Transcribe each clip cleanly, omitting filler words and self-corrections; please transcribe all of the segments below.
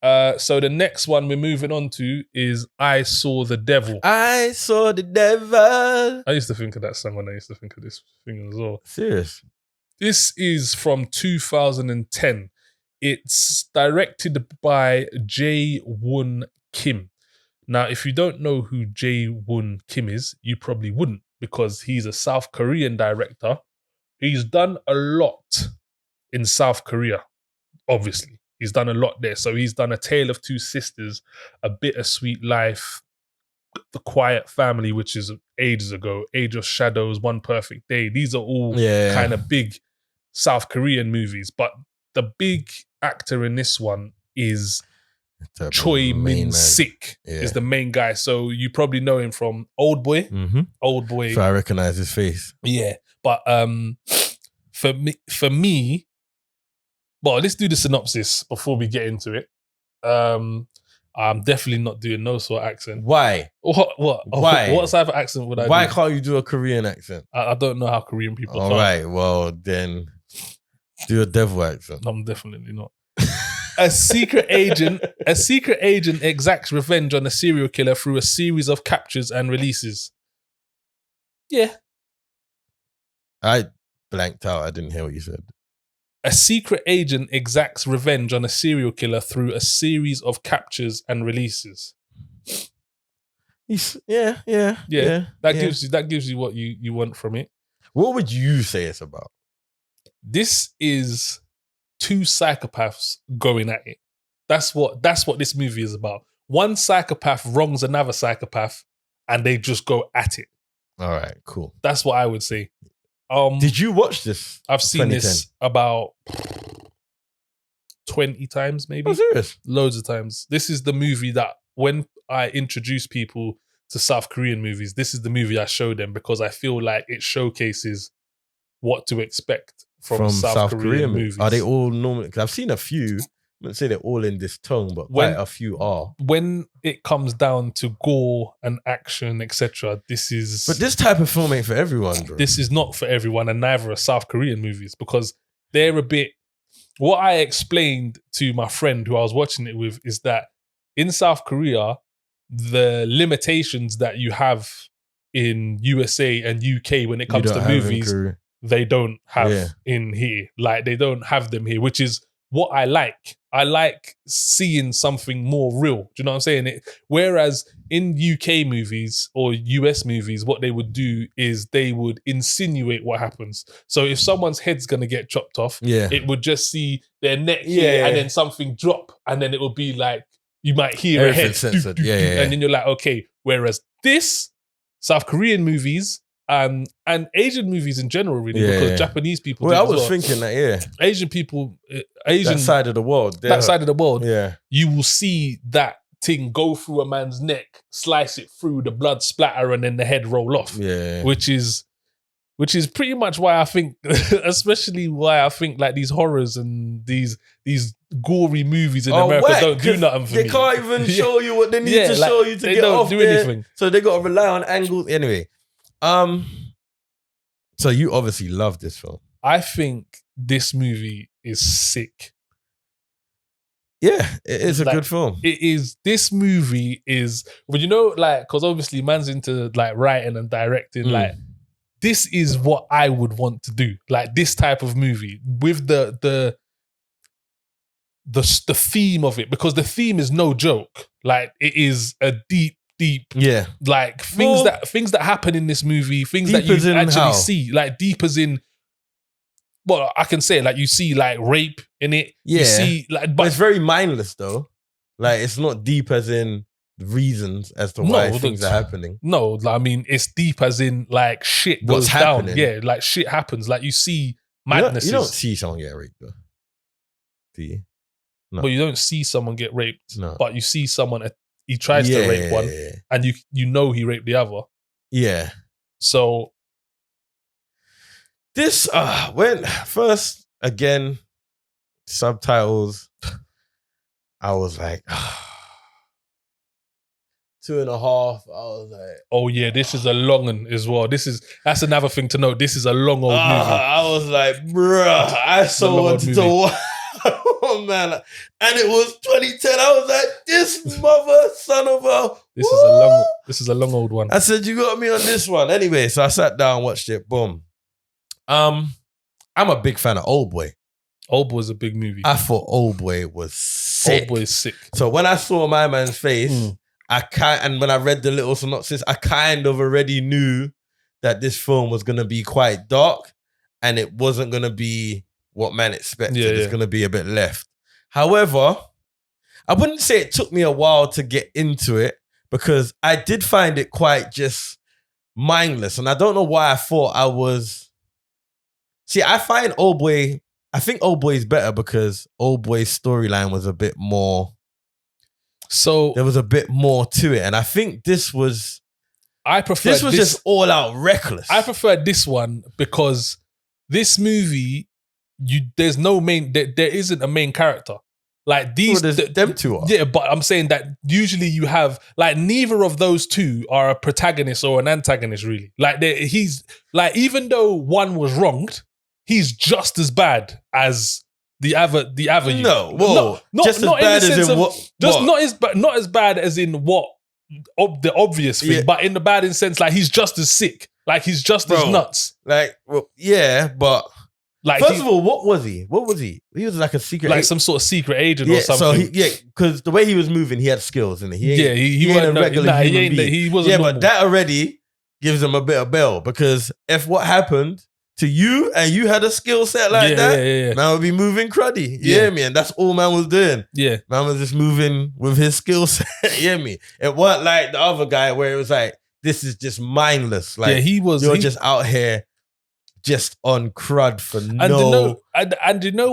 So the next one we're moving on to is I Saw the Devil. I saw the devil. I used to think of that song when I used to think of this thing as well. Serious? This is from 2010. It's directed by Jee Woon Kim. Now, if you don't know who Jee Woon Kim is, you probably wouldn't, because he's a South Korean director. He's done a lot in South Korea, obviously. He's done a lot there. So he's done A Tale of Two Sisters, A Bittersweet Life, The Quiet Family, which is ages ago, Age of Shadows, One Perfect Day. These are all kind of big South Korean movies. But the big actor in this one is Choi Min-sik, is the main guy. So you probably know him from Oldboy. Oldboy. So I recognize his face. Yeah. But for me, well, let's do the synopsis before we get into it. I'm definitely not doing no sort of accent. Why? What? Why? What type of accent would I do? Why can't you do a Korean accent? I don't know how Korean people All talk. right, well, then do a devil accent. I'm definitely not. A secret agent exacts revenge on a serial killer through a series of captures and releases. Yeah. I blanked out. I didn't hear what you said. A secret agent exacts revenge on a serial killer through a series of captures and releases. Yeah. That gives you what you want from it. What would you say it's about? This is two psychopaths going at it. That's what this movie is about. One psychopath wrongs another psychopath, and they just go at it. All right, cool. That's what I would say. Did you watch this? I've seen this about 20 times, maybe. Oh, serious? Loads of times. This is the movie that when I introduce people to South Korean movies, this is the movie I show them, because I feel like it showcases what to expect from South Korean movies. Are they all normal? Because I've seen a few. I wouldn't say they're all in this tone, but quite a few are. When it comes down to gore and action, etc., this is... But this type of film ain't for everyone, bro. This is not for everyone, and neither are South Korean movies, because they're a bit... What I explained to my friend who I was watching it with is that in South Korea, the limitations that you have in USA and UK when it comes to movies, they don't have in here. Like, they don't have them here, which is what I like. I like seeing something more real. Do you know what I'm saying? Whereas in UK movies or US movies, what they would do is they would insinuate what happens. So if someone's head's going to get chopped off, it would just see their neck here and then something drop, and then it would be like, you might hear a head. And then you're like, okay. Whereas this, South Korean movies, and Asian movies in general, really, because Japanese people. Well, I was thinking that, Asian people, that side of the world, you will see that thing go through a man's neck, slice it through, the blood splatter, and then the head roll off. Which is pretty much why I think, especially why I think like these horrors and these gory movies in America don't do nothing for me. They can't even show you what they need to show you to get off there. They don't do anything. So they got to rely on angles. Anyway. So you obviously love this film. I think this movie is sick. Yeah, it is a good film. It is. This movie is, well, you know, like, because obviously man's into like writing and directing. Like, this is what I would want to do. Like, this type of movie with the theme of it, because the theme is no joke. Like, it is a deep, like things that happen in this movie, things that you actually see, like deep as in, well, I can say like you see like rape in it. You see like, but it's very mindless though. Like, it's not deep as in reasons as to why things are happening. No, I mean, it's deep as in like shit goes down. Yeah, like shit happens. Like, you see madness. You don't see someone get raped though, do you? No. Well, you don't see someone get raped, but you see someone. He tries to rape one, and you know he raped the other. Yeah. So this when first again subtitles, I was like 2.5. I was like, oh yeah, this is a long one as well. That's another thing to note. This is a long old movie. I was like, bruh, I so wanted to watch. Oh man, and it was 2010. I was like, this mother son of a. This is a long old one. I said, you got me on this one. Anyway, so I sat down, watched it. Boom. I'm a big fan of Oldboy. Oldboy's a big movie. I thought Oldboy was sick. Oldboy is sick. So when I saw my man's face, and when I read the little synopsis, I kind of already knew that this film was gonna be quite dark, and it wasn't gonna be what man expected. It's gonna be a bit left. However, I wouldn't say it took me a while to get into it because I did find it quite just mindless, and I don't know why I thought I was. See, I find Oldboy. I think Oldboy is better because Oldboy's storyline was a bit more. So there was a bit more to it, and I think this was. This was just all out reckless. I prefer this one because this movie, there's no main. There isn't a main character. Like these, them two are. Yeah, but I'm saying that usually you have like neither of those two are a protagonist or an antagonist. Really, like he's like even though one was wronged. He's just as bad as the other. No, whoa, not just as bad as in what? Just not as bad as in what the obvious thing, but in the bad in sense like he's just as sick, like he's just as nuts. Like, well, yeah, but like first of all, what was he? What was he? He was like a secret, like some sort of secret agent or something. So because the way he was moving, he had skills in it. He wasn't a regular human being. He wasn't. Yeah, normal. But that already gives him a bit of bail because if what happened to you and you had a skill set like that, man would be moving cruddy. You hear me? And that's all man was doing. Yeah. Man was just moving with his skill set. You hear me? It wasn't like the other guy where it was like, this is just mindless. Like you're just out here just on crud for no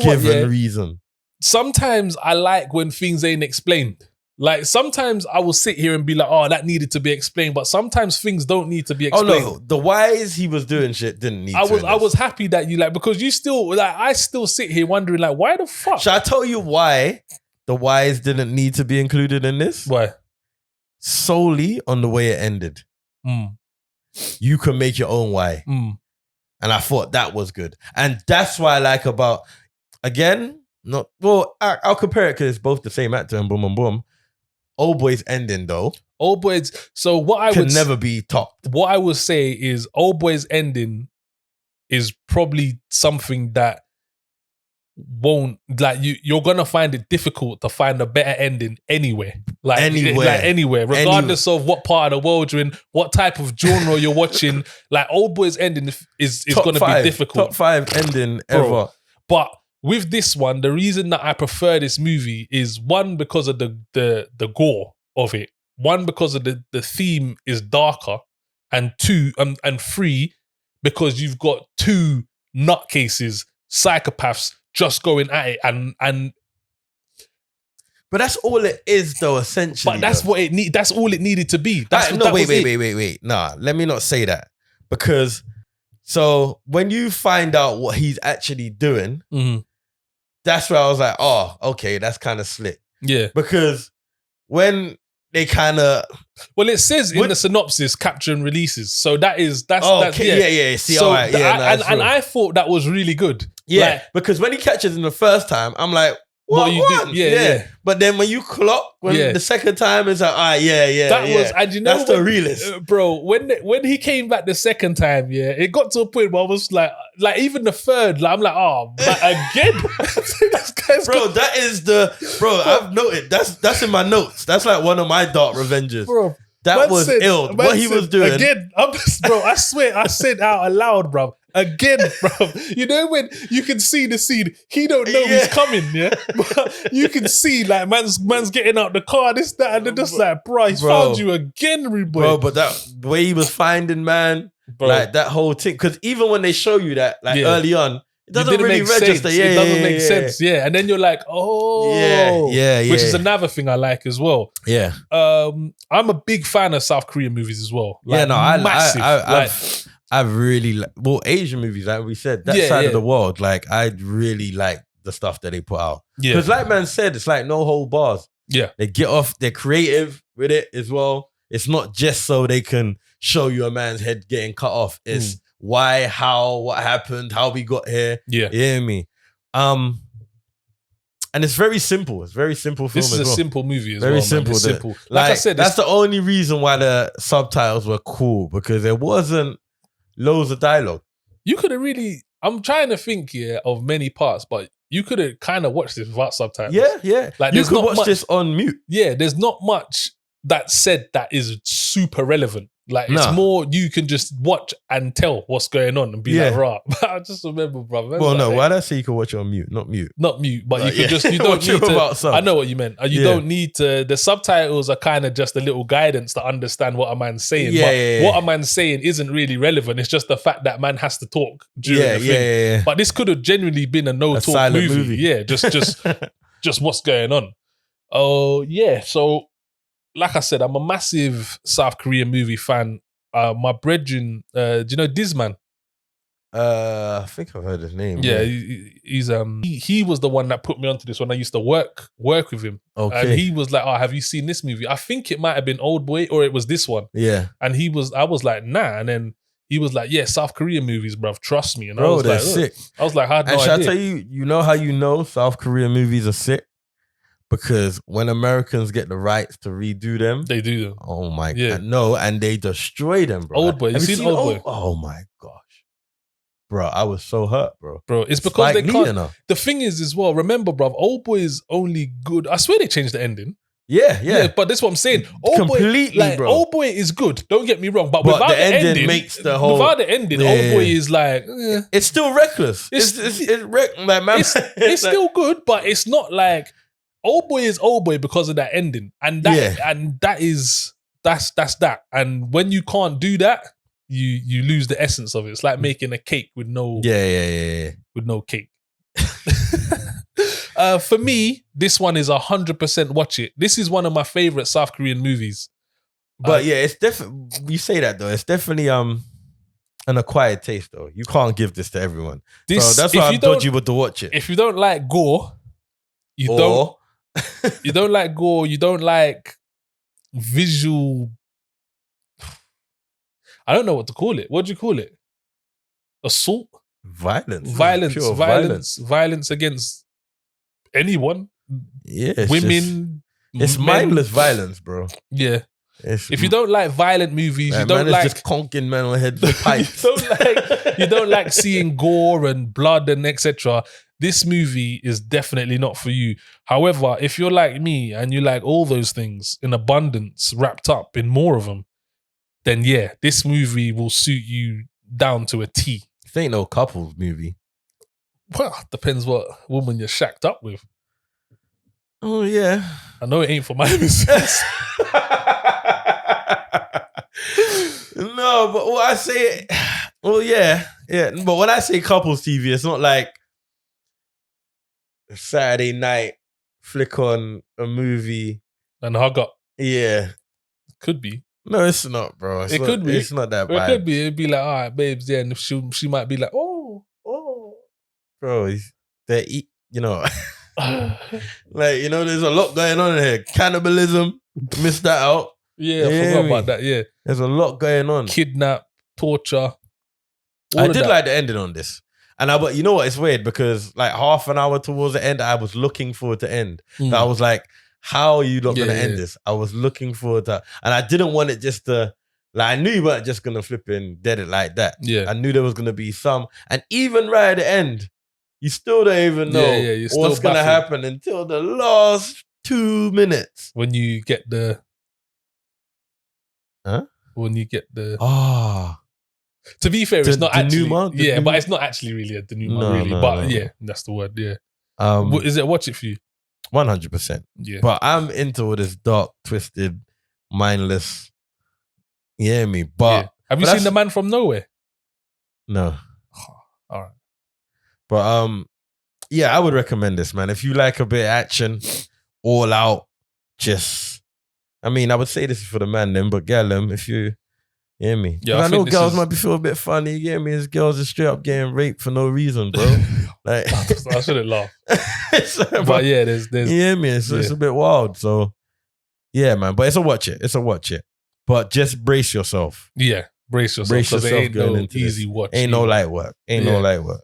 given reason. Sometimes I like when things ain't explained. Like sometimes I will sit here and be like, oh, that needed to be explained, but sometimes things don't need to be explained. Oh no, the whys he was doing shit didn't need I was happy that you like, because you still like, I still sit here wondering like, why the fuck? Should I tell you why the whys didn't need to be included in this? Why? Solely on the way it ended. You can make your own why. And I thought that was good. And that's why I like about, again, I'll compare it because it's both the same actor and boom, boom, boom. Oldboy's ending though. Oldboy's, so what I would never be topped. What I would say is Oldboy's ending is probably something that won't, like you're gonna find it difficult to find a better ending anywhere. Like anywhere. Regardless of what part of the world you're in, what type of genre you're watching, like Oldboy's ending is gonna be difficult. Top 5 ending ever. But with this one, the reason that I prefer this movie is one, because of the gore of it. One, because of the theme is darker, and three, because you've got two nutcases, psychopaths just going at it and but that's all it is though, essentially. But that's what it that's all it needed to be. Wait. Nah, let me not say that. Because so when you find out what he's actually doing, that's where I was like, oh, okay, that's kind of slick. Yeah. Because when they kind of... Well, it says in the synopsis, capture and releases. So that's yeah. See, so all right. And I thought that was really good. Yeah, like, because when he catches him the first time, I'm like, what you did? Yeah. But then when you clock, the second time, it's like, That was, and you know, that's the realest. Bro, when he came back the second time, it got to a point where I was like even the third, like, I'm like, oh, but again? Bro, that is I've noted, that's in my notes. That's like one of my dark revenges. Bro, that was ill. What he was doing. Again, I swear, I said out aloud, bro. Again, bro. You know when you can see the scene, he don't know he's coming, but you can see like man's getting out the car, this, that, and then just like, bro, he's found you again, rude boy. Bro, but the way he was finding man, like that whole thing, because even when they show you that, like early on, it doesn't really register. It doesn't make sense. Yeah. And then you're like, oh. Yeah. Which is another thing I like as well. Yeah. I'm a big fan of South Korean movies as well. Like, massive. I really Asian movies, like we said, that side of the world, like I really like the stuff that they put out. Yeah. Because like man said, it's like no whole bars. Yeah. They get off, they're creative with it as well. It's not just so they can show you a man's head getting cut off. It's why, how, what happened, how we got here. Yeah. You hear me? And it's very simple. It's very simple film. This is as a well. simple movie as Very well. simple. Man. It's The- simple. Like I said, that's the only reason why the subtitles were cool, because there wasn't loads of dialogue. you could have really. I'm trying to think here of many parts, but you could have kind of watched this without subtitles. Yeah. Like You there's could not watch much, this on mute. Yeah, there's not much that's said that is super relevant. Like it's Nah. more you can just watch and tell what's going on and be Yeah. like, right. But I just remember, brother. Well, no, why did I say you could watch it on mute? Not mute. Not mute, but you Like, can yeah. just you don't Watch it need to. without subs. I know what you meant. You Yeah. don't need to. The subtitles are kind of just a little guidance to understand what a man's saying. Yeah, but yeah, yeah. what a man's saying isn't really relevant. It's just the fact that man has to talk during the thing. Yeah. But this could have genuinely been a no talk silent movie. movie. Yeah, just what's going on. Oh yeah. So, like I said, I'm a massive South Korean movie fan. My brethren, do you know Disman? I think I've heard his name. Yeah, he was the one that put me onto this when I used to work with him. Okay. And he was like, "Oh, have you seen this movie?" I think it might have been Oldboy or it was this one. Yeah. And I was like, "Nah." And then he was like, "Yeah, South Korean movies, bruv. Trust me." And I Bro, was they're like, sick. I was like, "I had no And shall I idea." tell you, you know how you know South Korean movies are sick? Because when Americans get the rights to redo them, They do them. oh my Yeah. God, no, and they destroy them, bro. Oldboy, you Have seen Oldboy? Oh my gosh. Bro, I was so hurt, bro. Bro, it's because Spike they Lee, you can't. know? The thing is, as well, remember, bruv, Oldboy is only good. I swear they changed the ending. Yeah. But that's what I'm saying. Oldboy, Completely, like, bro. Oldboy is good. Don't get me wrong. But But without the the ending ending, makes the whole- without the ending, Yeah. Oldboy is like, It's still reckless. It's like, man. it's still good, but it's not like Oldboy is Oldboy because of that ending, and that's that. And when you can't do that, you lose the essence of it. It's like making a cake with no with no cake. For me, this one is 100% watch it. This is one of my favorite South Korean movies. But yeah, it's definitely, you say that though, it's definitely an acquired taste though. You can't give this to everyone. This, So that's why I'm dodgy with to watch it. If you don't like gore, you don't like gore, you don't like visual. I don't know what to call it. What do you call it? Assault? Violence against anyone. Yeah, it's women. it's men. mindless violence, bro. Yeah. It's, If you don't like violent movies, man, you don't man is like just conking men on heads with pipes. you don't like seeing gore and blood and etc. This movie is definitely not for you. However, if you're like me and you like all those things in abundance, wrapped up in more of them, then yeah, this movie will suit you down to a T. This ain't no couples movie. Well, depends what woman you're shacked up with. Oh yeah. I know it ain't for my missus. No, but what I say, well, yeah. But when I say couples TV, it's not like Saturday night flick on a movie And hug up. Yeah. Could be. No, it's not, bro. It could be. It's not that Or it bad. could be. It'd be like, all right, babes, yeah. And she might be like, oh. Bro, they're you know, like, you know, there's a lot going on in here. Cannibalism, missed that out. Yeah, I forgot about that, yeah. There's a lot going on. Kidnap, torture. I did like the ending on this. But you know what? It's weird because like half an hour towards the end, I was looking forward to end. Mm. I was like, how are you not going to end Yeah. this? I was looking forward to, and I didn't want it just to, like, I knew you weren't just going to flip and dead it like that. Yeah. I knew there was going to be some, and even right at the end, you still don't even know you're still what's going to baffled. happen until the last 2 minutes. When you get the... Huh? When you get the... Ah. To be fair, it's not actually... denouement? Yeah, Denouement? but it's not actually really a denouement, No, really. no, But no. yeah, that's the word, yeah. Um, Is it watch it for you? 100%. Yeah. But I'm into all this dark, twisted, mindless. You hear me? But Yeah. Have you but seen that's- The Man from Nowhere? no. All right. But yeah, I would recommend this, man. If you like a bit of action, all out, I would say this is for the man then, but girl them, if you hear me. Yeah, 'Cause I I know think this girls is- might be feel a bit funny, you get me? There's girls are straight up getting raped for no reason, bro. Like I shouldn't laugh. but But yeah, there's you hear me? It's a bit wild. So yeah, man. But it's a watch it. It's a watch it. But just brace yourself. yeah, brace yourself. Brace Because it yourself ain't going no into easy this. watch. Ain't no either. light work. Ain't Yeah. no light work.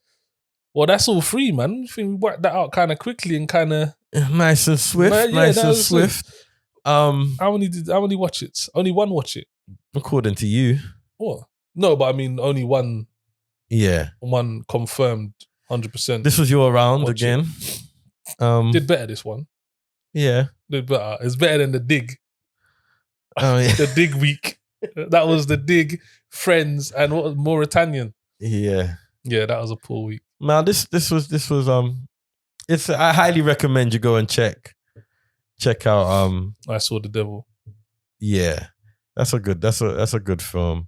Well, that's all free, man. I think we worked that out kind of quickly and kind of Nice and swift. Man, yeah, nice that and was swift. How many watch it? Only one watch it. According to you. What? No, but I mean only one. Yeah. One confirmed 100%. This was your round Watch again. Did better this one. Yeah. Did better. It's better than the dig. Oh yeah. The dig week. That was the dig, Friends, and what was Mauritanian. Yeah. Yeah, that was a poor week. Now this was it's I highly recommend you go and check out I Saw the Devil. yeah. That's a good film.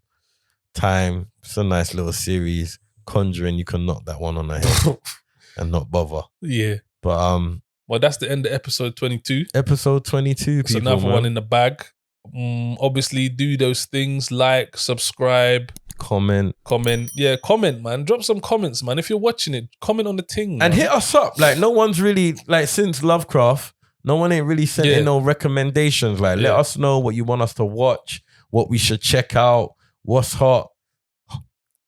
Time. It's a nice little series. Conjuring, you can knock that one on the head and not bother. Yeah. But well, that's the end of episode 22. Episode 22, It's people. another one in the bag. Obviously, do those things like, subscribe, comment. Yeah, comment, man. Drop some comments, man. If you're watching it, comment on the thing, man. And hit us up. Like, no one's really, like, since Lovecraft, no one ain't really sent in no recommendations. Like, let us know what you want us to watch, what we should check out, what's hot,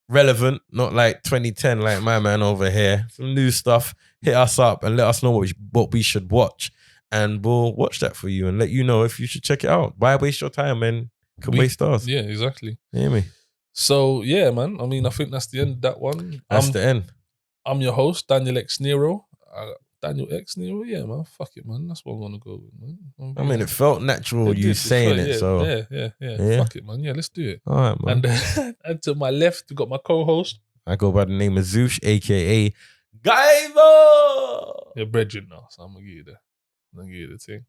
relevant, not like 2010, like my man over here. Some new stuff. Hit us up and let us know what we should watch. And we'll watch that for you and let you know if you should check it out. Why waste your time and could waste ours? Yeah, exactly. You hear me? So, yeah, man. I mean, I think that's the end of that one. That's the end. I'm your host, Daniel X Nero. Daniel X Nero? Yeah, man. Fuck it, man. That's what I'm going to go with, man. I mean, it felt natural saying it. So yeah. Fuck it, man. Yeah, let's do it. All right, man. And to my left, we got my co-host. I go by the name of Zush, a.k.a. Guyver. You're brethren now, so I'm going to give you the thing.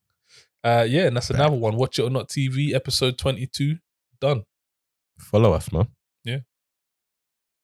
Yeah, and that's another one. Watch It or Not TV, episode 22. Done. Follow us, man.